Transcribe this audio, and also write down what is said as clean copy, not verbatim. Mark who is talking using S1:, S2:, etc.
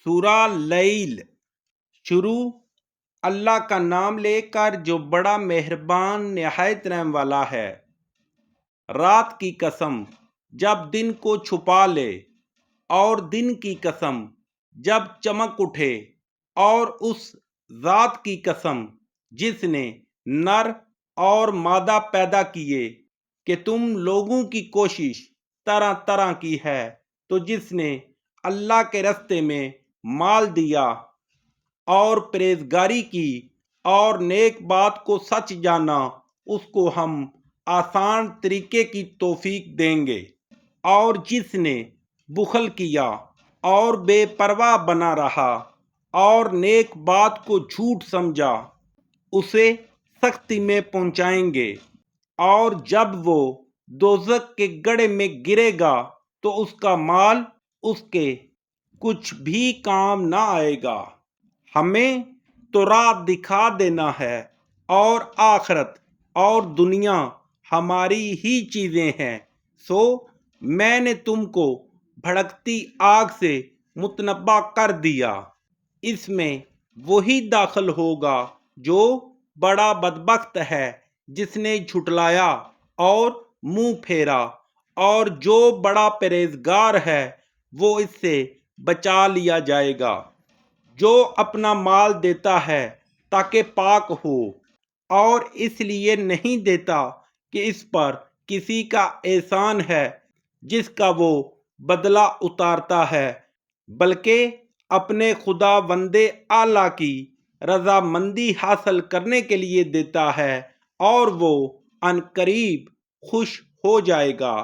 S1: سورہ لیل شروع اللہ کا نام لے کر جو بڑا مہربان نہایت رحم والا ہے۔ رات کی قسم جب دن کو چھپا لے، اور دن کی قسم جب چمک اٹھے، اور اس ذات کی قسم جس نے نر اور مادہ پیدا کیے کہ تم لوگوں کی کوشش طرح طرح کی ہے، تو جس نے اللہ کے راستے میں مال دیا اور پرہیزگاری کی اور نیک بات کو سچ جانا، اس کو ہم آسان طریقے کی توفیق دیں گے۔ اور جس نے بخل کیا اور بے پرواہ بنا رہا اور نیک بات کو جھوٹ سمجھا، اسے سختی میں پہنچائیں گے، اور جب وہ دوزخ کے گڑھے میں گرے گا تو اس کا مال اس کے کچھ بھی کام نہ آئے گا۔ ہمیں تو راہ دکھا دینا ہے، اور آخرت اور دنیا ہماری ہی چیزیں ہیں، سو میں نے تم کو بھڑکتی آگ سے متنبع کر دیا۔ اس میں وہی داخل ہوگا جو بڑا بدبخت ہے، جس نے جھٹلایا اور منہ پھیرا، اور جو بڑا پرہیزگار ہے وہ اس سے بچا لیا جائے گا۔ جو اپنا مال دیتا ہے تاکہ پاک ہو، اور اس لیے نہیں دیتا کہ اس پر کسی کا احسان ہے جس کا وہ بدلہ اتارتا ہے، بلکہ اپنے خداوند اعلیٰ کی رضامندی حاصل کرنے کے لیے دیتا ہے، اور وہ عنقریب خوش ہو جائے گا۔